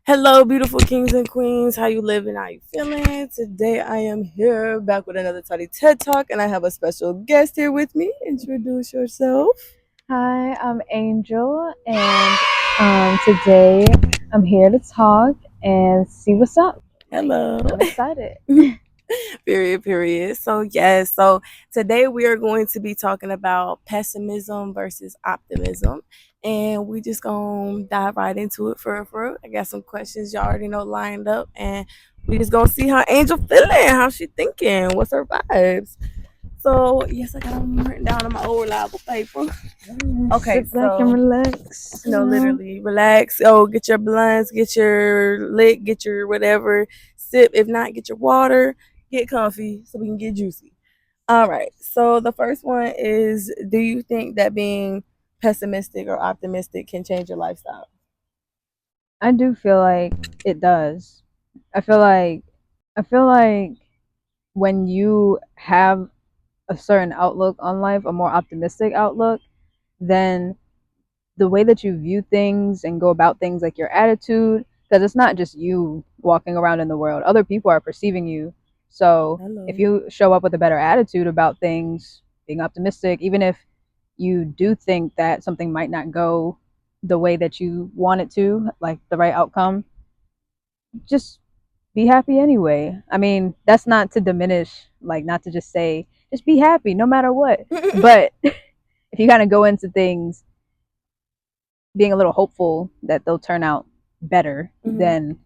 Hello, beautiful kings and queens. How you living? How you feeling? Today I am here back with another Toddy TED Talk, and I have a special guest here with me. Introduce yourself. Hi, I'm Angel, and today I'm here to talk and see what's up. Hello. I'm excited. Period. So today we are going to be talking about pessimism versus optimism, and we just gonna dive right into it for real. I got some questions you already know lined up, and we just gonna see how Angel feeling, how she thinking, what's her vibes. So yes, I got them written down on my old reliable paper. Okay, Sit back and so relax. no, literally relax. Oh, get your blunts, get your lick, get your whatever. Sip. If not, get your water. Get comfy so we can get juicy. All right. So the first one is: do you think that being pessimistic or optimistic can change your lifestyle? I do feel like it does. I feel like I feel like when you have a certain outlook on life, a more optimistic outlook, then the way that you view things and go about things, like your attitude, because it's not just you walking around in the world, other people are perceiving you. So if Hello. you show up with a better attitude about things, being optimistic, even if you do think that something might not go the way that you want it to, like the right outcome, just be happy anyway. I mean, that's not to diminish, like, not to just say just be happy no matter what, but if you kind of go into things being a little hopeful that they'll turn out better Mhm. than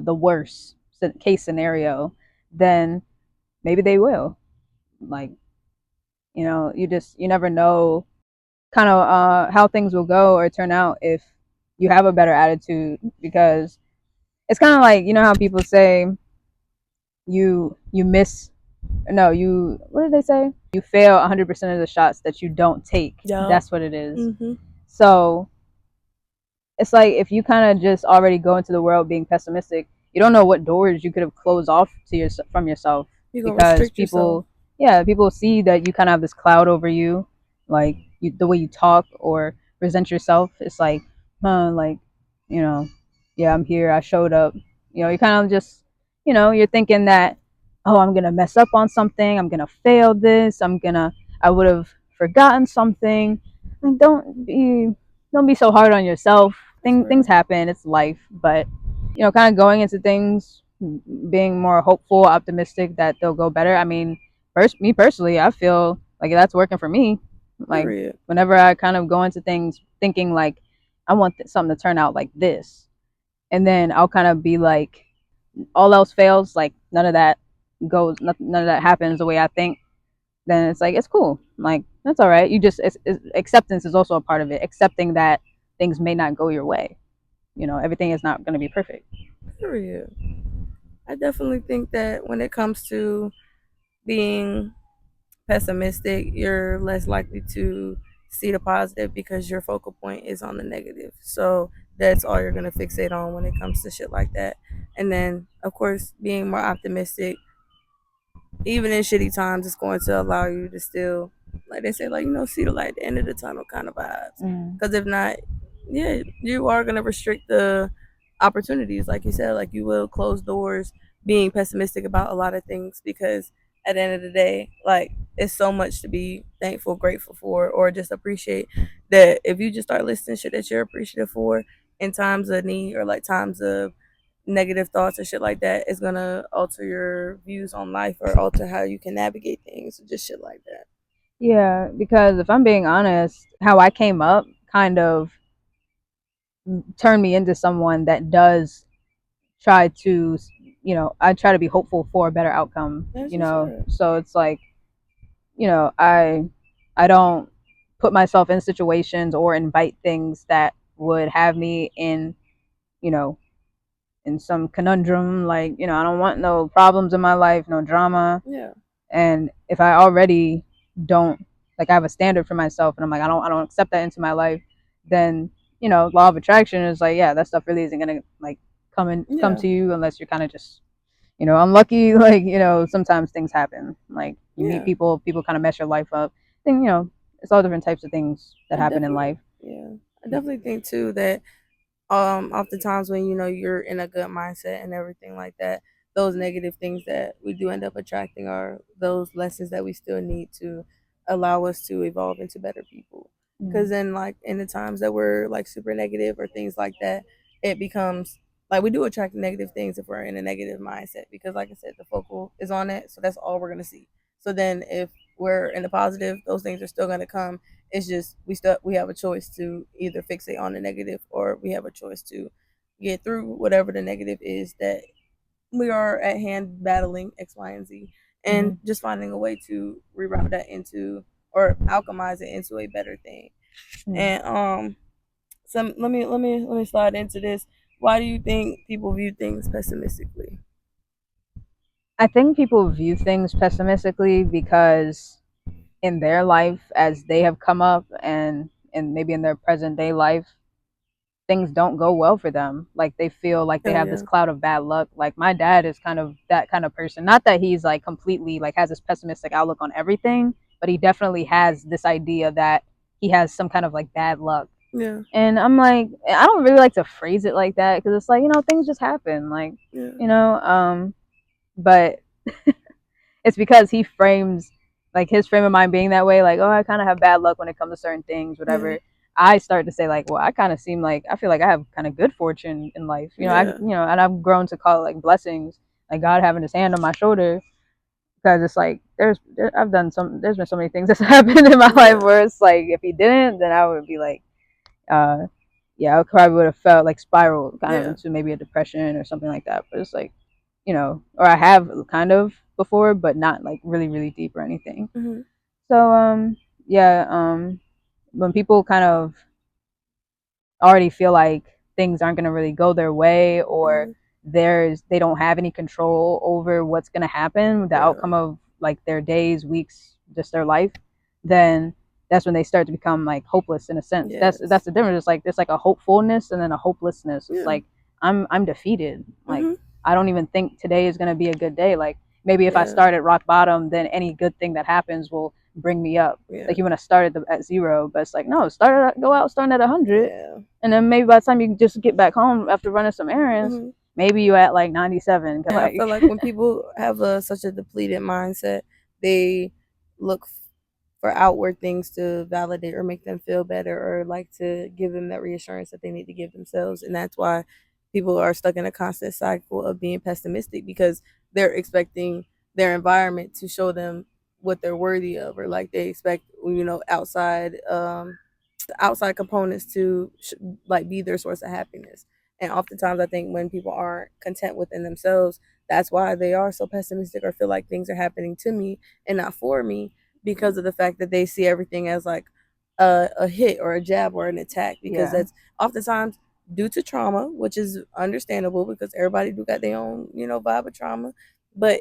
the worst case scenario, then maybe they will. Like, you never know kind of how things will go or turn out if you have a better attitude, because it's kind of like, how people say you miss, no, you, what did they say, you fail 100% of the shots that you don't take. Yup. That's what it is. Mhm. So it's like, if you kind of just already go into the world being pessimistic, you don't know what doors you could have closed off to your from yourself, You gonna because restrict yourself. people, yeah, people see that you kind of have this cloud over you, like the way you talk or present yourself. It's like, like, you know, yeah, I'm here, I showed up. You kind of just, you're thinking that, oh, I'm gonna mess up on something, I'm gonna fail this, I would have forgotten something. Like, don't be so hard on yourself. That's Things real. happen. It's life. But kind of going into things, being more hopeful, optimistic that they'll go better. I mean, me personally, I feel like that's working for me. Like, Period. whenever I kind of go into things thinking like, I want something to turn out like this, and then I'll kind of be like, all else fails, like none of that happens the way I think, then it's like, it's cool. Like, that's all right. Acceptance is also a part of it. Accepting that things may not go your way. Everything is not going to be perfect. Period. I definitely think that when it comes to being pessimistic, you're less likely to see the positive because your focal point is on the negative. So that's all you're going to fixate on when it comes to shit like that. And then, of course, being more optimistic, even in shitty times, is going to allow you to still, like they say, like, see the light at the end of the tunnel kind of vibes. Mm. Because if not, yeah, you are going to restrict the opportunities. Like you said, like you will close doors being pessimistic about a lot of things because at the end of the day, like it's so much to be thankful, grateful for, or just appreciate that if you just start listing shit that you're appreciative for in times of need or like times of negative thoughts and shit like that is gonna alter your views on life or alter how you can navigate things or just shit like that. Yeah, because if I'm being honest, how I came up kind of turned me into someone that does try to, I try to be hopeful for a better outcome. That's just it. So it's like, I don't put myself in situations or invite things that would have me you know, in some conundrum. Like, I don't want no problems in my life, no drama. Yeah. And if I already don't, like, I have a standard for myself, and I'm like, I don't accept that into my life, then, law of attraction is like, yeah, that stuff really isn't gonna, like, come Yeah. to you unless you're kind of just, unlucky. Like, sometimes things happen. Like, you meet Yeah. people kind of mess your life up. Then, it's all different types of things that I happen in definitely life. yeah. I definitely think too that oftentimes when you're in a good mindset and everything like that, those negative things that we do end up attracting are those lessons that we still need to allow us to evolve into better people. Because Mm. then, like, in the times that we're like super negative or things like that, it becomes like we do attract negative things if we're in a negative mindset, because like I said, the focal is on it, so that's all we're going to see. So then if we're in the positive, those things are still going to come. It's just we have a choice to either fixate on the negative, or we have a choice to get through whatever the negative is that we are at hand battling X, Y, and Z, and Mm-hmm. just finding a way to reroute that into or alchemize it into a better thing. Mm. And some let me slide into this. Why do you think people view things pessimistically? I think people view things pessimistically because in their life, as they have come up and maybe in their present day life, things don't go well for them. Like they feel like they Oh have this yeah, cloud of bad luck. Like my dad is kind of that kind of person. Not that he's like completely like has this pessimistic outlook on everything, but he definitely has this idea that he has some kind of like bad luck. yeah, And I'm like, I don't really like to phrase it like that because it's like, things just happen. Like, yeah, you know, but it's because he frames like his frame of mind being that way, like, oh, I kind of have bad luck when it comes to certain things, yeah, whatever. I start to say like, well, I kind of seem like I feel like I have kind of good fortune in life, yeah, and I've grown to call it like blessings, like God having His hand on my shoulder, because it's like there's been so many things that's happened in my life yeah, where it's like if He didn't, then I would be like, uh, yeah, I probably would have felt like spiraled kind of yeah. into maybe a depression or something like that. But it's like, or I have kind of before, but not like really, really deep or anything. Mhm, So, yeah, when people kind of already feel like things aren't going to really go their way, or mhm, they don't have any control over what's going to happen, the yeah. outcome of like their days, weeks, just their life, then that's when they start to become like hopeless in a sense. That's Yes. the difference. It's like there's like a hopefulness and then a hopelessness. It's Yeah. like I'm defeated. Like Mhm. I don't even think today is going to be a good day. Like maybe if I Yeah. start at rock bottom, then any good thing that happens will bring me up. Yeah. Like you want to start at zero, but it's like no, go out starting at 100, Yeah. and then maybe by the time you just get back home after running some errands, Mhm. maybe you at like 97. And I Like feel like when people have such a depleted mindset, they look for outward things to validate or make them feel better, or like to give them that reassurance that they need to give themselves. And that's why people are stuck in a constant cycle of being pessimistic, because they're expecting their environment to show them what they're worthy of, or like they expect outside outside components to like be their source of happiness. And oftentimes I think when people aren't content within themselves, that's why they are so pessimistic or feel like things are happening to me and not for me, because of the fact that they see everything as like a hit or a jab or an attack, because yeah, that's oftentimes due to trauma, which is understandable because everybody do got their own vibe of trauma. But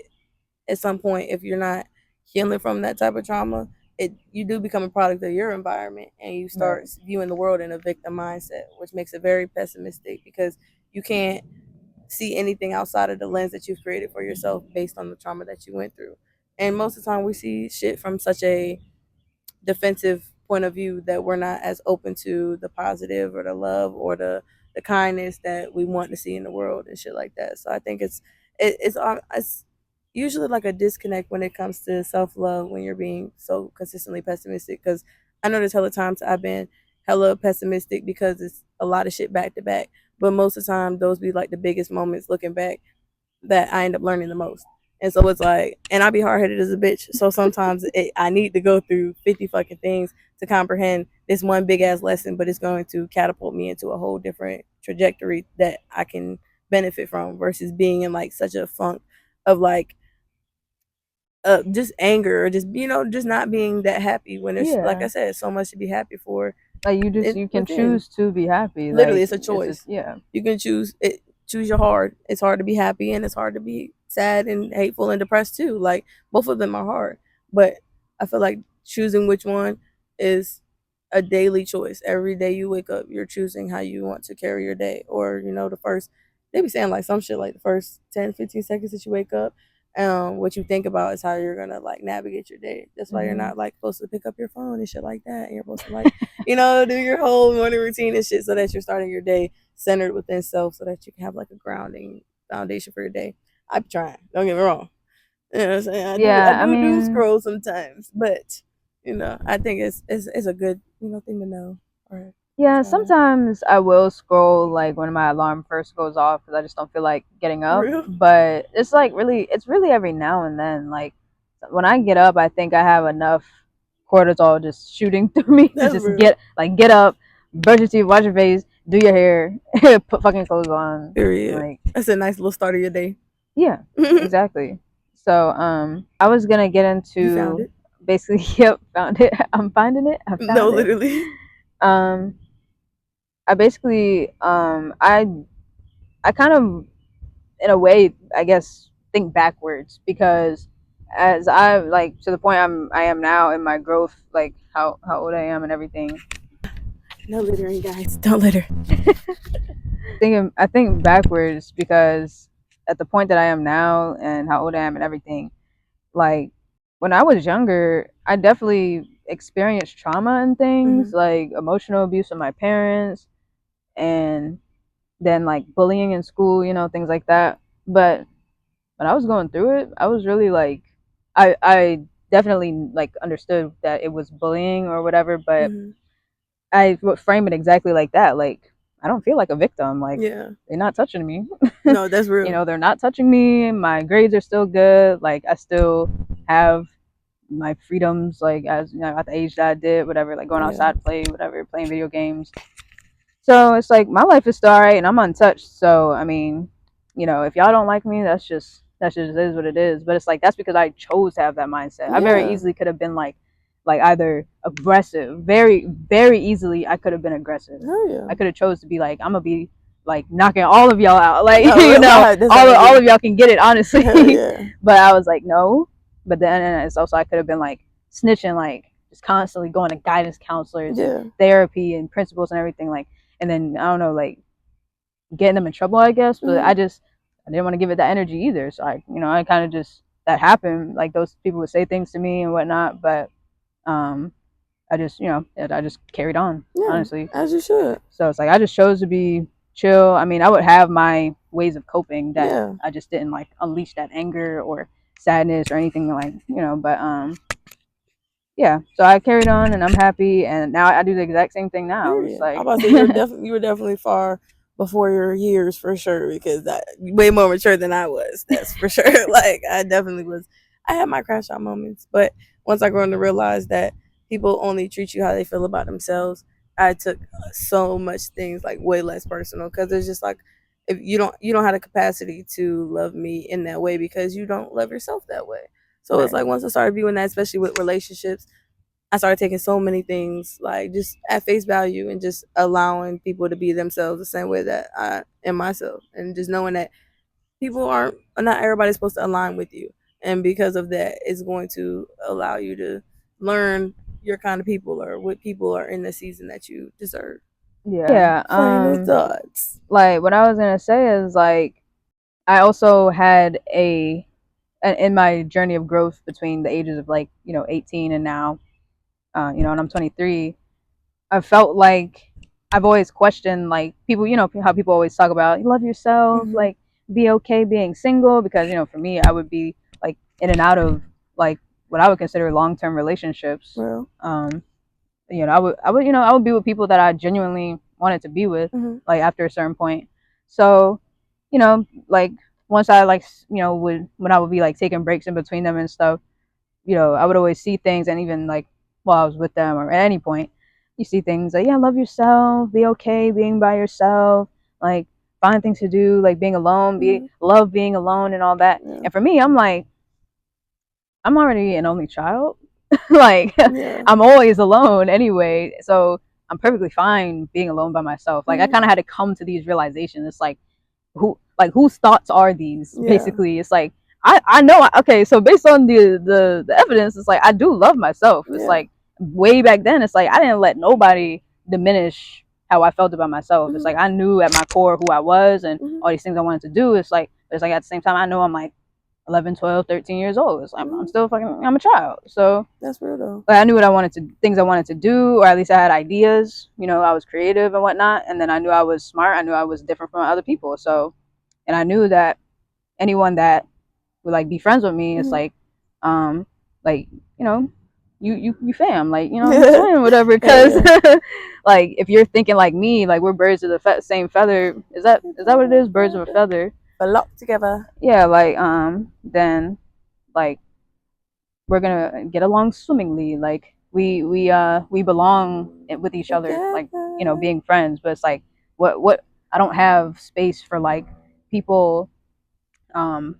at some point, if you're not healing from that type of trauma, it you do become a product of your environment, and you right, start viewing the world in a victim mindset, which makes it very pessimistic, because you can't see anything outside of the lens that you've created for yourself based on the trauma that you went through. And most of the time we see shit from such a defensive point of view that we're not as open to the positive or the love or the kindness that we want to see in the world and shit like that. So I think it's usually like a disconnect when it comes to self love when you're being so consistently pessimistic. Because I know there's hella times I've been hella pessimistic because it's a lot of shit back to back, but most of the time those be like the biggest moments looking back that I end up learning the most. And so it's like, and I be hard headed as a bitch. So sometimes I need to go through 50 fucking things to comprehend this one big ass lesson, but it's going to catapult me into a whole different trajectory that I can benefit from, versus being in like such a funk of like just anger, or just just not being that happy when there's, like I yeah. said, so much to be happy for Like it you can within. choose to be happy. Literally, Like it's a it's just choice. yeah, You can choose it. Choose your hard. It's hard to be happy, and it's hard to be sad and hateful and depressed too. Like both of them are hard, but I feel like choosing which one is a daily choice. Every day you wake up, you're choosing how you want to carry your day. Or the first, they be saying like some shit like the first 10, 15 seconds that you wake up, what you think about is how you're gonna like navigate your day. That's why you're not like supposed to pick up your phone and shit like that. And you're supposed to like, do your whole morning routine and shit so that you're starting your day centered within self so that you can have like a grounding foundation for your day. I'm trying. Don't get me wrong. You know what I'm saying? I Yeah, I do mean, scroll sometimes, but I think it's a good thing to know or yeah, try. sometimes I will scroll like when my alarm first goes off because I just don't feel like getting For up. real? But it's really every now and then. Like when I get up, I think I have enough cortisol just shooting through me to That's just real. get up, brush your teeth, wash your face, do your hair, put fucking clothes on. Period. Like, That's a nice little start of your day. yeah, You exactly. So, I was gonna get found into it. basically, yep, found it. I'm finding it. I No, found it. literally. Um, I basically, I kind of, in a way, I guess, think backwards because as I like to the point I am now in my growth, like how old I am and everything. No littering, guys. Don't litter. I think backwards because at the point that I am now and how old I am and everything, like when I was younger, I definitely experienced trauma and things Hmm. like emotional abuse from my parents and then like bullying in school, things like that. But when I was going through it, I was really like, I definitely like understood that it was bullying or whatever, but Hmm. I would frame it exactly like that. Like, I don't feel like a victim. Like, Yeah. they're not touching me. No, that's real. They're not touching me. My grades are still good. Like, I still have my freedoms, like, as at the age that I did, whatever, like going Yeah. outside to play, whatever, playing video games. So it's like my life is still alright and I'm untouched. So I mean, if y'all don't like me, that's just is what it is. But it's like that's because I chose to have that mindset. I very Yeah. easily could have been like either aggressive, very, very easily I could have been aggressive. Hell yeah. I could have chose to be like, I'm gonna be like knocking all of y'all out. Like, No, real life. That's how I all be. of y'all can get it, honestly. Hell yeah. But I was like, no. But then it's also I could have been like snitching, like just constantly going to guidance counselors and Yeah. therapy and principals and everything, like, and then I don't know, like getting them in trouble, I guess. But Hmm. I didn't want to give it that energy either. So I kind of just that happened. Like those people would say things to me and whatnot, but um, I just carried on, Yeah. honestly. As you should. So it's like I just chose to be chill. I mean, I would have my ways of coping that Yeah. I just didn't like unleash that anger or sadness or anything like but yeah. So I carried on and I'm happy, and now I do the exact same thing now. It's Period. I'm like about to say you were definitely far before your years for sure because that way more mature than I was. That's for sure. Like I definitely was. I had my crash out moments, but once I grew to realize that people only treat you how they feel about themselves, I took so much things like way less personal because it's just like if you don't have the capacity to love me in that way because you don't love yourself that way. So it's right. like once I started viewing that, especially with relationships, I started taking so many things like just at face value and just allowing people to be themselves the same way that I am myself, and just knowing that people aren't not everybody's supposed to align with you, and because of that, it's going to allow you to learn your kind of people or what people are in the season that you deserve. Yeah. Final thoughts. Like what I was gonna say is like I also had in my journey of growth between the ages of like 18 and now, and I'm 23. I felt like I've always questioned like people, how people always talk about love yourself, Mm-hmm. like be okay being single because for me I would be like in and out of like what I would consider long-term relationships. Well. I would be with people that I genuinely wanted to be with, Mm-hmm. like after a certain point. So, like once I like, would when I would be like taking breaks in between them and stuff, I would always see things, and even like while I was with them or at any point, you see things like, yeah, love yourself, be okay being by yourself, like find things to do, like being alone, Mm-hmm. love being alone and all that. Yeah. And for me, I'm like, I'm already an only child. Like Yeah. I'm always alone anyway, so I'm perfectly fine being alone by myself. Like I Mm-hmm. kind of had to come to these realizations. It's like whose thoughts are these? Yeah. Basically, it's like I know. Okay, so based on the evidence, it's like I do love myself. It's Yeah. like way back then, it's like I didn't let nobody diminish how I felt about myself. It's Mm-hmm. like I knew at my core who I was and Mm-hmm. all these things I wanted to do. It's like at the same time I know I'm like 11, 12, 13 years old. I'm Mm-hmm. still fucking, I'm a child. So That's real though. like I knew what I wanted to, things I wanted to do, or at least I had ideas. I was creative and whatnot. And then I knew I was smart. I knew I was different from other people. So, and I knew that anyone that would like be friends with me, it's Mm-hmm. um, like you know, you fam, like swim, whatever. Hell Because yeah. like if you're thinking like me, like we're birds of the same feather. Is that what it is? Birds of a feather. Flock together. Yeah, like then like we're gonna get along swimmingly. Like we belong with each other. Like Together. being friends. But it's like what I don't have space for like people um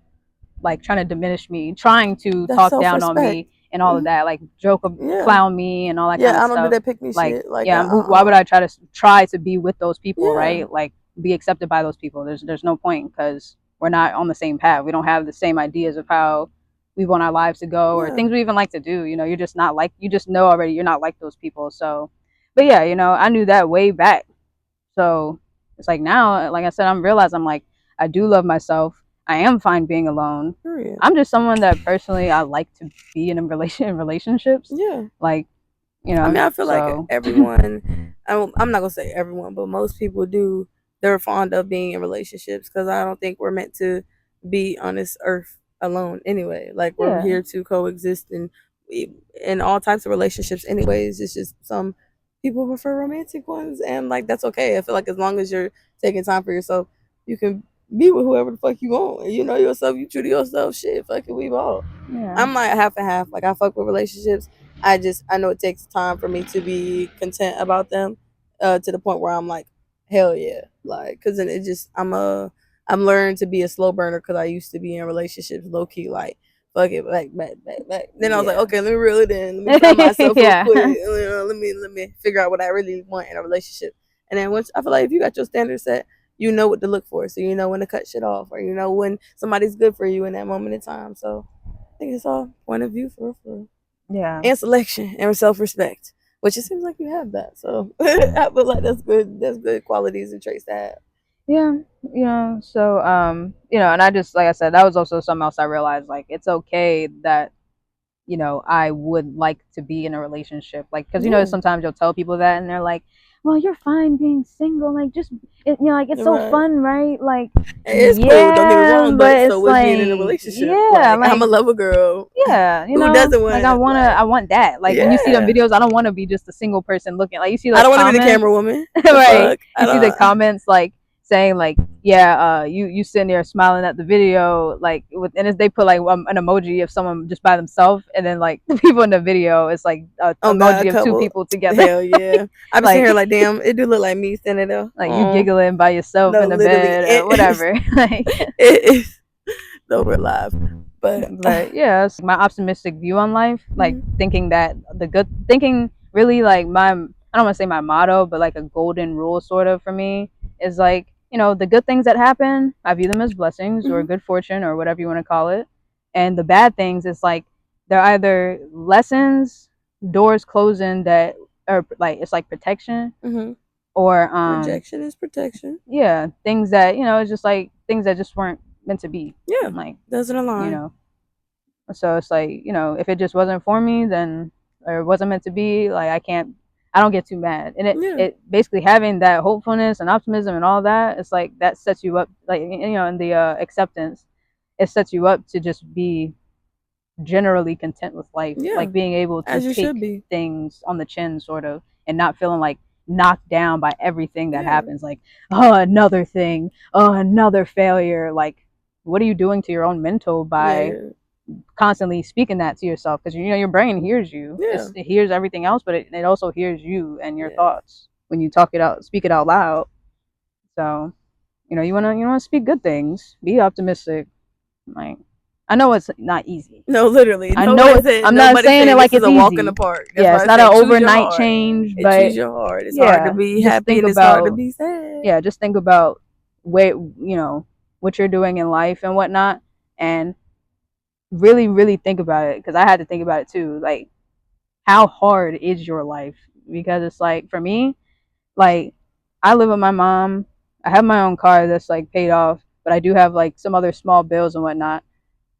like trying to diminish me, trying to That's talk down on self-respect. me and all of Mm-hmm. that, like joke, Yeah. clown me and all that kind Yeah, of I don't do stuff. that pick me Like, shit. Like, yeah, why would I try to be with those people, Yeah. right? Like, be accepted by those people. There's no point because we're not on the same path. We don't have the same ideas of how we want our lives to go or Yeah. things we even like to do. You're just not like you just know already you're not like those people. So, but yeah, I knew that way back. So it's like now, like I said, I'm realizing I'm like I do love myself. I am fine being alone. Period. I'm just someone that personally I like to be in relationships. Yeah. Like, I mean, I feel like so everyone, I'm not going to say everyone, but most people do, they're fond of being in relationships because I don't think we're meant to be on this earth alone anyway. Like, we're yeah. here to coexist in all types of relationships, anyways. It's just some people prefer romantic ones, and like, that's okay. I feel like as long as you're taking time for yourself, you can be with whoever the fuck you want. And you know yourself, you true to yourself, shit, fuck it, we all. Yeah. I'm like half and half. Like, I fuck with relationships. I know it takes time for me to be content about them, to the point where I'm like, hell yeah, like, cause then it just I'm learning to be a slow burner because I used to be in relationships low key like fuck it back. Then I was like, Yeah. okay, let me reel it in, let me find myself real quick, Yeah. let me figure out what I really want in a relationship. And then once I feel like if you got your standards set, you know what to look for, so you know when to cut shit off, or you know when somebody's good for you in that moment in time. So I think it's all point of view for real Yeah. and selection and self respect, which it seems like you have that. So I feel like that's good. That's good qualities and traits to have. Yeah. So and I just like I said, that was also something else I realized. Like it's okay that I would like to be in a relationship. Like, because Yeah, sometimes you'll tell people that and they're like, well, you're fine being single. Like, just, like, it's so right. fun, right? Like, It is cool. Don't get me yeah, wrong, but but so it's is being in a like, relationship. yeah, Like I'm like, a lover girl. yeah, Who doesn't like, want I like want that. Like, when you see them yeah. videos, I don't want to be just a single person looking. Like, you see I those don't want to be the camera comments, woman. The right? fuck? I You see the don't. comments, like, saying like, yeah, you sitting there smiling at the video, like they put like an emoji of someone just by themselves, and then like the people in the video, it's like a Oh God, emoji of two couple. people together, Hell yeah. I be sitting like here like, damn, it do look like me standing there. like you Oh giggling by yourself no, in the literally, bed or it is. whatever. Like, It is. Though we're live, but but yeah, it's my optimistic view on life, like mhm, thinking really like I don't want to say my motto, but like a golden rule sort of for me is like, the good things that happen, I view them as blessings or mhm, good fortune or whatever you want to call it. And the bad things, it's like they're either lessons, doors closing that are like it's like protection, mhm. or Rejection is protection. yeah, things that, it's just like things that just weren't meant to be. Yeah, Like, doesn't you align. know, so it's like, if it just wasn't for me, then or it wasn't meant to be, like I don't get too mad. And Yeah, it basically having that hopefulness and optimism and all that, it's like that sets you up like in the acceptance, it sets you up to just be generally content with life, yeah, like being able to as you should take be. things on the chin sort of, and not feeling like knocked down by everything that Yeah, happens, like, oh, another thing, oh, another failure. Like, what are you doing to your own mental by yeah, constantly speaking that to yourself? Because your brain hears you, yeah, it hears everything else, but it also hears you and your yeah. thoughts when you speak it out loud. So you want to speak good things, be optimistic. Like, I know it's not easy. No, literally, I know it. I'm not nobody's saying it saying like this is it's a walk in the easy. park. That's Yeah, why it's I not an say choose your overnight heart. change, And choose but your heart. It's hard to yeah, be just happy think and it's hard to about, be sad. yeah, just think about where what you're doing in life and whatnot, and really, really think about it, because I had to think about it too. Like, how hard is your life? Because it's like, for me, like, I live with my mom. I have my own car that's like paid off, but I do have like some other small bills and whatnot.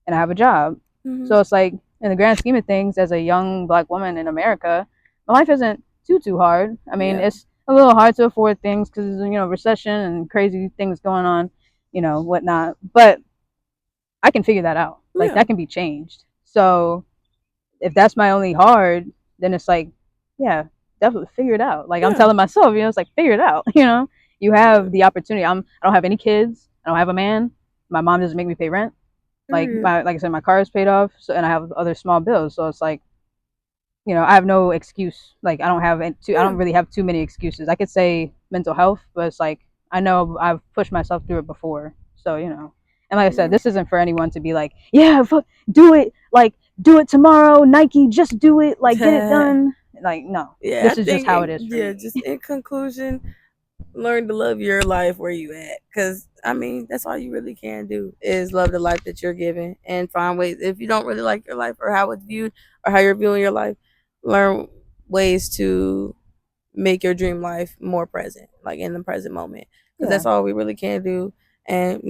and I have a job. Mhm. So it's like, in the grand scheme of things, as a young black woman in America, my life isn't too hard. I mean, Yeah. it's a little hard to afford things because, recession and crazy things going on, whatnot. But I can figure that out. Like, Yeah. that can be changed. So if that's my only hard, then it's like, yeah, definitely figure it out. Like, I'm Yeah. telling myself, it's like, figure it out. You Yeah. have the opportunity. I don't have any kids. I don't have a man. My mom doesn't make me pay rent. Period. Like I said, my car is paid off, so, and I have other small bills. So it's like, I have no excuse. Like, I Yeah. don't really have too many excuses. I could say mental health, but it's like, I know I've pushed myself through it before. So, and like I said, Yeah. this isn't for anyone to be like, yeah, do it, like, do it tomorrow, Nike, just do it, like, get it done. Like, no, Yeah, I this is just think, how it is for yeah, me. just in conclusion, learn to love your life where you at, because I mean that's all you really can do is love the life that you're given and find ways. If you don't really like your life or how it's viewed or how you're viewing your life, learn ways to make your dream life more present, like in the present moment, because Yeah. that's all we really can do. And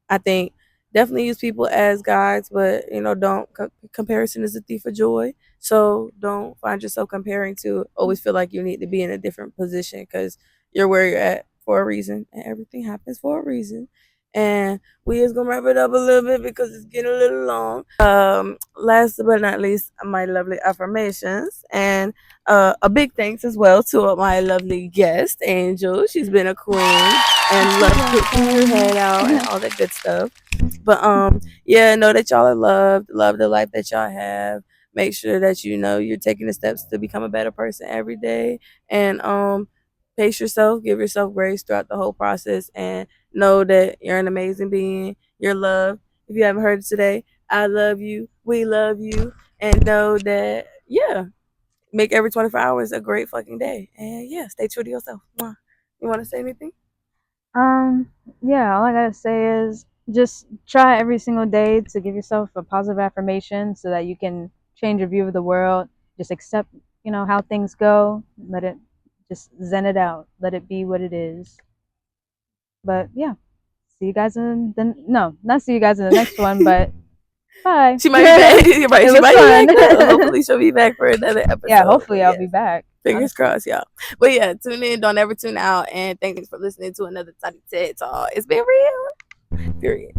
I think definitely use people as guides, but don't comparison is a thief of joy. So don't find yourself comparing to always feel like you need to be in a different position, because you're where you're at for a reason, and everything happens for a reason. And we is gonna wrap it up a little bit because it's getting a little long. Last but not least, my lovely affirmations, and a big thanks as well to my lovely guest, Angel. She's been a queen and love picking your head out and all that good stuff. But yeah, know that y'all are loved. Love the life that y'all have. Make sure that you're taking the steps to become a better person every day, and pace yourself, give yourself grace throughout the whole process, and know that you're an amazing being. You're loved. If you haven't heard it today, I love you. We love you, and know that make every 24 hours a great fucking day. And yeah, stay true to yourself. Mwah. You want to say anything? Um, yeah, all I gotta say is just try every single day to give yourself a positive affirmation so that you can change your view of the world. Just accept, how things go. Let it just zen it out. Let it be what it is. But yeah, see you guys in the no, not see you guys in the next one, but bye. She might be back. You're right. It She was might be back though. fun. Hopefully, she'll be back for another Yeah, episode. hopefully But I'll be yes, back. fingers Honestly. crossed, y'all. But yeah, tune in. Don't ever tune out. And thanks for listening to another Tiny TED Talk. It's been real. Period.